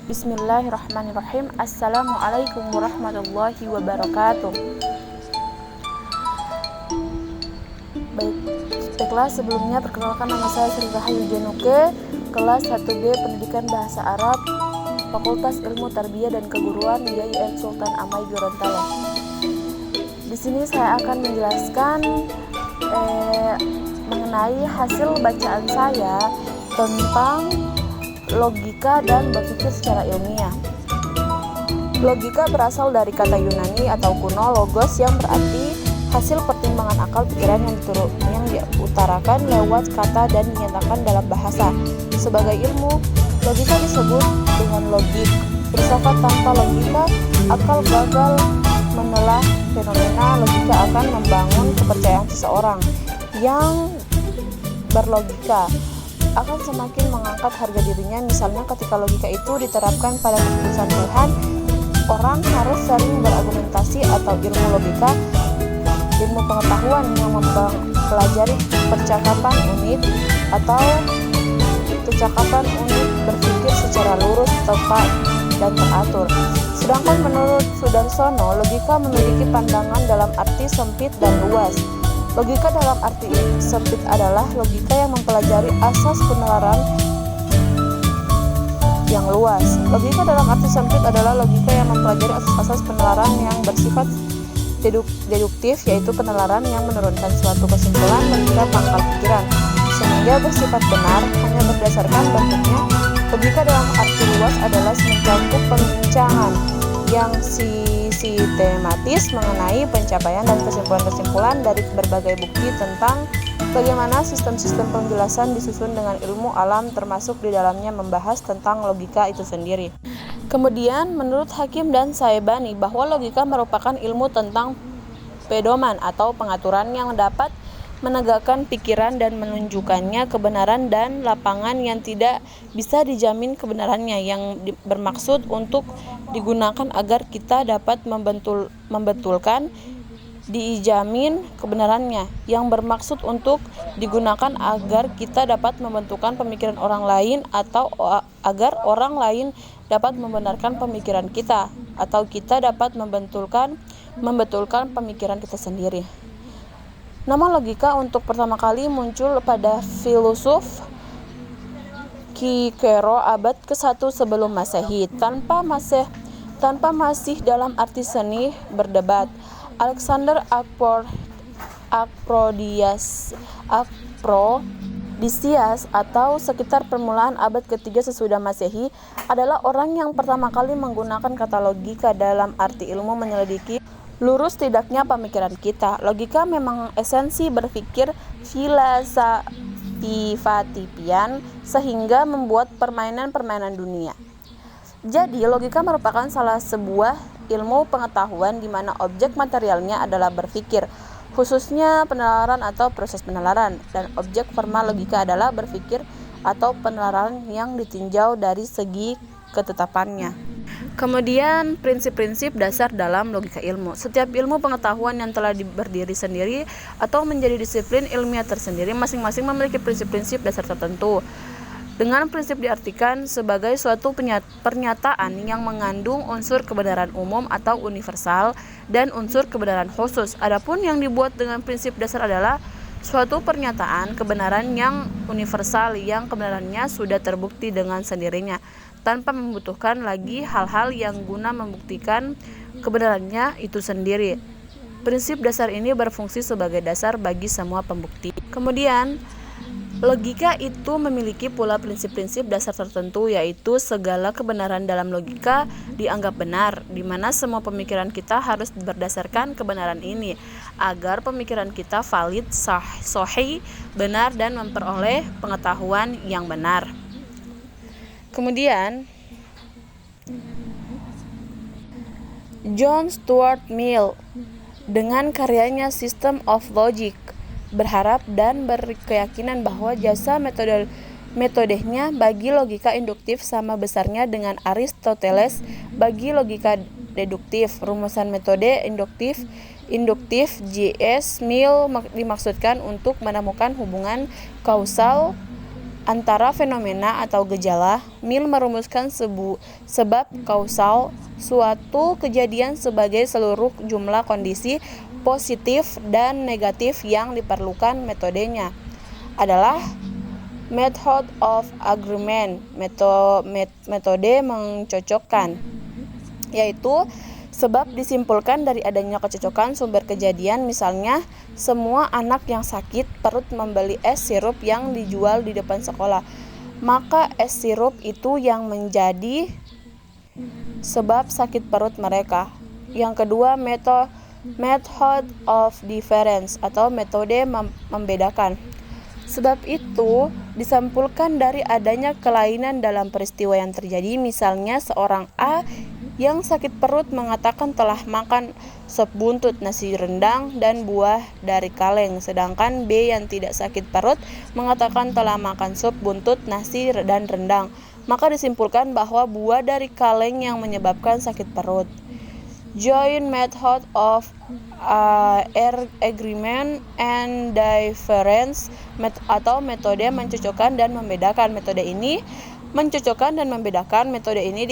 Bismillahirrahmanirrahim. Assalamualaikum warahmatullahi wabarakatuh. Baiklah, sebelumnya perkenalkan, nama saya Sri Rahayu Jenuke, kelas 1B Pendidikan Bahasa Arab, Fakultas Ilmu Tarbiyah dan Keguruan YIN Sultan Amai Gorontalo. Di sini saya akan menjelaskan mengenai hasil bacaan saya tentang logika dan berpikir secara ilmiah. Logika berasal dari kata Yunani atau kuno logos yang berarti hasil pertimbangan akal pikiran yang diutarakan lewat kata dan dinyatakan dalam bahasa. Sebagai ilmu, logika disebut dengan logik. Filsafat tanpa logika, akal gagal menelah fenomena. Logika akan membangun kepercayaan seseorang yang berlogika akan semakin mengangkat harga dirinya. Misalnya ketika logika itu diterapkan pada keputusan Tuhan, orang harus sering berargumentasi. Atau ilmu logika, ilmu pengetahuan yang mempelajari percakapan unit atau percakapan unit berpikir secara lurus, tepat, dan teratur. Sedangkan menurut Sudarsono, logika memiliki pandangan dalam arti sempit dan luas. Logika dalam arti sempit adalah logika yang mempelajari asas penalaran yang luas. Logika dalam arti sempit adalah logika yang mempelajari asas penalaran yang bersifat deduktif, yaitu penalaran yang menurunkan suatu kesimpulan mengira pangkal pikiran, sehingga bersifat benar hanya berdasarkan bentuknya. Logika dalam arti luas adalah mencakup perbincangan yang sistematis mengenai pencapaian dan kesimpulan-kesimpulan dari berbagai bukti tentang bagaimana sistem-sistem penjelasan disusun dengan ilmu alam, termasuk di dalamnya membahas tentang logika itu sendiri. Kemudian, menurut Hakim dan Saebani, bahwa logika merupakan ilmu tentang pedoman atau pengaturan yang dapat menegakkan pikiran dan menunjukkannya kebenaran dan lapangan yang tidak bisa dijamin kebenarannya, yang bermaksud untuk digunakan agar kita dapat membetulkan dijamin kebenarannya, yang bermaksud untuk digunakan agar kita dapat membentukkan pemikiran orang lain, atau agar orang lain dapat membenarkan pemikiran kita, atau kita dapat membetulkan pemikiran kita sendiri. Nama logika untuk pertama kali muncul pada filsuf Cicero abad ke-1 sebelum Masehi, tanpa masih dalam arti seni berdebat. Alexander Aphrodisias atau sekitar permulaan abad ke-3 sesudah Masehi adalah orang yang pertama kali menggunakan kata logika dalam arti ilmu menyelidiki lurus tidaknya pemikiran kita. Logika memang esensi berpikir filsafatian sehingga membuat permainan-permainan dunia. Jadi, logika merupakan salah sebuah ilmu pengetahuan di mana objek materialnya adalah berpikir, khususnya penalaran atau proses penalaran, dan objek formal logika adalah berpikir atau penalaran yang ditinjau dari segi ketetapannya. Kemudian, prinsip-prinsip dasar dalam logika ilmu. Setiap ilmu pengetahuan yang telah berdiri sendiri atau menjadi disiplin ilmiah tersendiri masing-masing memiliki prinsip-prinsip dasar tertentu. Dengan prinsip diartikan sebagai suatu pernyataan yang mengandung unsur kebenaran umum atau universal dan unsur kebenaran khusus. Adapun yang dibuat dengan prinsip dasar adalah suatu pernyataan kebenaran yang universal yang kebenarannya sudah terbukti dengan sendirinya, tanpa membutuhkan lagi hal-hal yang guna membuktikan kebenarannya itu sendiri. Prinsip dasar ini berfungsi sebagai dasar bagi semua pembukti. Kemudian, logika itu memiliki pula prinsip-prinsip dasar tertentu, yaitu segala kebenaran dalam logika dianggap benar, di mana semua pemikiran kita harus berdasarkan kebenaran ini, agar pemikiran kita valid, sahih, benar, dan memperoleh pengetahuan yang benar. Kemudian, John Stuart Mill dengan karyanya System of Logic berharap dan berkeyakinan bahwa jasa metodenya bagi logika induktif sama besarnya dengan Aristoteles bagi logika deduktif. Rumusan metode induktif J.S. Mill dimaksudkan untuk menemukan hubungan kausal antara fenomena atau gejala. Mill merumuskan sebab kausal suatu kejadian sebagai seluruh jumlah kondisi positif dan negatif yang diperlukan. Metodenya adalah method of agreement, metode mencocokkan, yaitu sebab disimpulkan dari adanya kecocokan sumber kejadian. Misalnya, semua anak yang sakit perut membeli es sirup yang dijual di depan sekolah, maka es sirup itu yang menjadi sebab sakit perut mereka. Yang kedua, method of difference atau metode membedakan. Sebab itu disimpulkan dari adanya kelainan dalam peristiwa yang terjadi. Misalnya, seorang A yang sakit perut mengatakan telah makan sop buntut, nasi rendang, dan buah dari kaleng. Sedangkan B yang tidak sakit perut mengatakan telah makan sop buntut, nasi, dan rendang. Maka disimpulkan bahwa buah dari kaleng yang menyebabkan sakit perut. Joint method of agreement and difference atau metode mencocokkan dan membedakan. Metode ini mencocokkan dan membedakan. Metode ini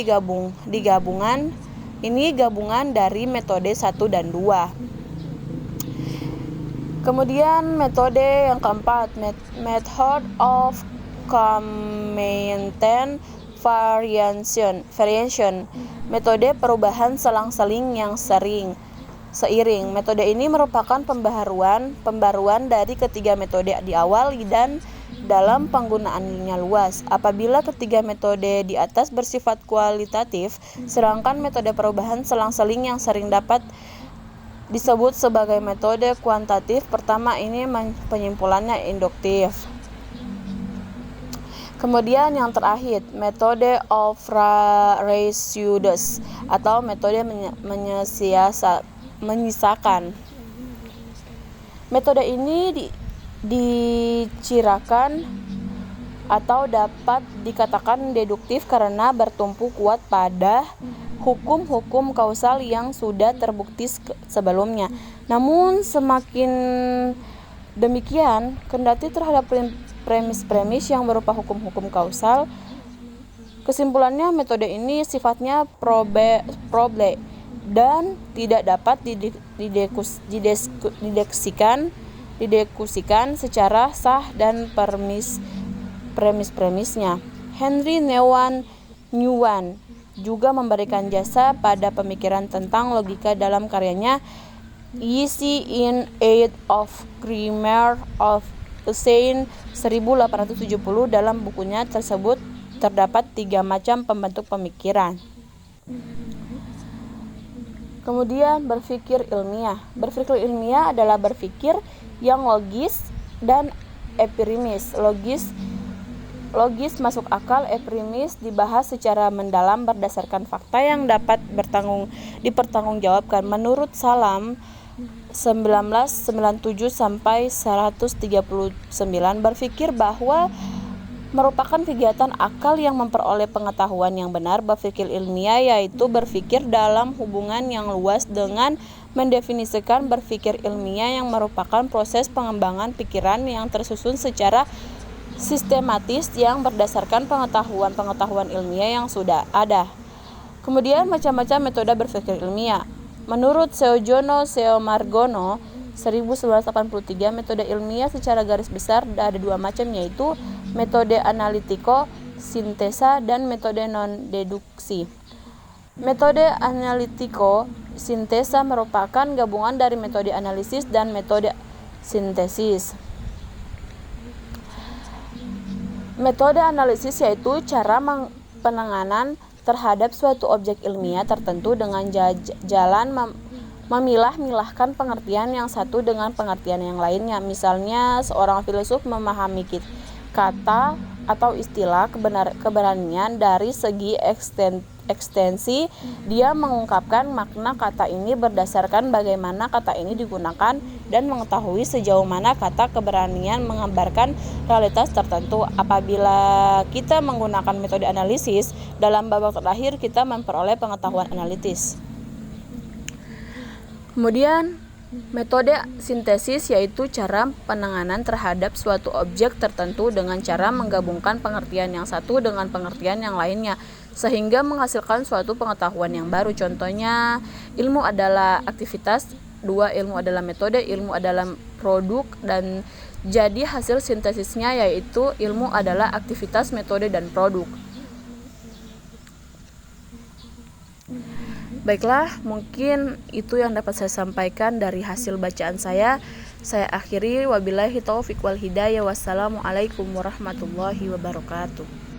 gabungan dari metode 1 dan 2. Kemudian metode yang keempat, method of commentant variation, metode perubahan selang-seling yang seiring. Metode ini merupakan pembaruan dari ketiga metode di awal dan dalam penggunaannya luas. Apabila ketiga metode di atas bersifat kualitatif, sedangkan metode perubahan selang-seling yang sering dapat disebut sebagai metode kuantitatif. Pertama ini penyimpulannya induktif. Kemudian yang terakhir, metode of residues atau metode menyisakan. Metode ini dicirakan atau dapat dikatakan deduktif karena bertumpu kuat pada hukum-hukum kausal yang sudah terbukti sebelumnya. Namun semakin demikian, kendati terhadap premis-premis yang berupa hukum-hukum kausal, kesimpulannya metode ini sifatnya probe dan tidak dapat didiskusikan secara sah dan premis-premisnya. Henry Newman juga memberikan jasa pada pemikiran tentang logika dalam karyanya Easy in Aid of Grammar of Saint 1870. Dalam bukunya tersebut terdapat 3 macam pembentuk pemikiran. Kemudian berpikir ilmiah. Berpikir ilmiah adalah berpikir yang logis dan empiris. Logis masuk akal, empiris dibahas secara mendalam berdasarkan fakta yang dapat dipertanggungjawabkan. Menurut Salam 1997 sampai 139, berpikir bahwa merupakan kegiatan akal yang memperoleh pengetahuan yang benar. Berpikir ilmiah yaitu berpikir dalam hubungan yang luas dengan mendefinisikan berpikir ilmiah yang merupakan proses pengembangan pikiran yang tersusun secara sistematis yang berdasarkan pengetahuan ilmiah yang sudah ada. Kemudian macam-macam metode berpikir ilmiah. Menurut Seojono Seomargono 1983, metode ilmiah secara garis besar ada 2 macam, yaitu metode analitiko sintesa dan metode non-deduksi. Metode analitiko sintesa merupakan gabungan dari metode analisis dan metode sintesis. Metode analisis yaitu cara penanganan terhadap suatu objek ilmiah tertentu dengan jalan memilah-milahkan pengertian yang satu dengan pengertian yang lainnya. Misalnya, seorang filsuf memahami kata atau istilah keberanian dari segi ekstensi. Dia mengungkapkan makna kata ini berdasarkan bagaimana kata ini digunakan dan mengetahui sejauh mana kata keberanian menggambarkan realitas tertentu. Apabila kita menggunakan metode analisis, dalam babak terakhir kita memperoleh pengetahuan analitis. Kemudian Metode sintesis yaitu cara penanganan terhadap suatu objek tertentu dengan cara menggabungkan pengertian yang satu dengan pengertian yang lainnya sehingga menghasilkan suatu pengetahuan yang baru. Contohnya, ilmu adalah aktivitas, dua, ilmu adalah metode, ilmu adalah produk, dan jadi hasil sintesisnya yaitu ilmu adalah aktivitas, metode, dan produk. Baiklah, mungkin itu yang dapat saya sampaikan dari hasil bacaan saya. Saya akhiri, wabillahi taufiq wal hidayah. Wassalamualaikum warahmatullahi wabarakatuh.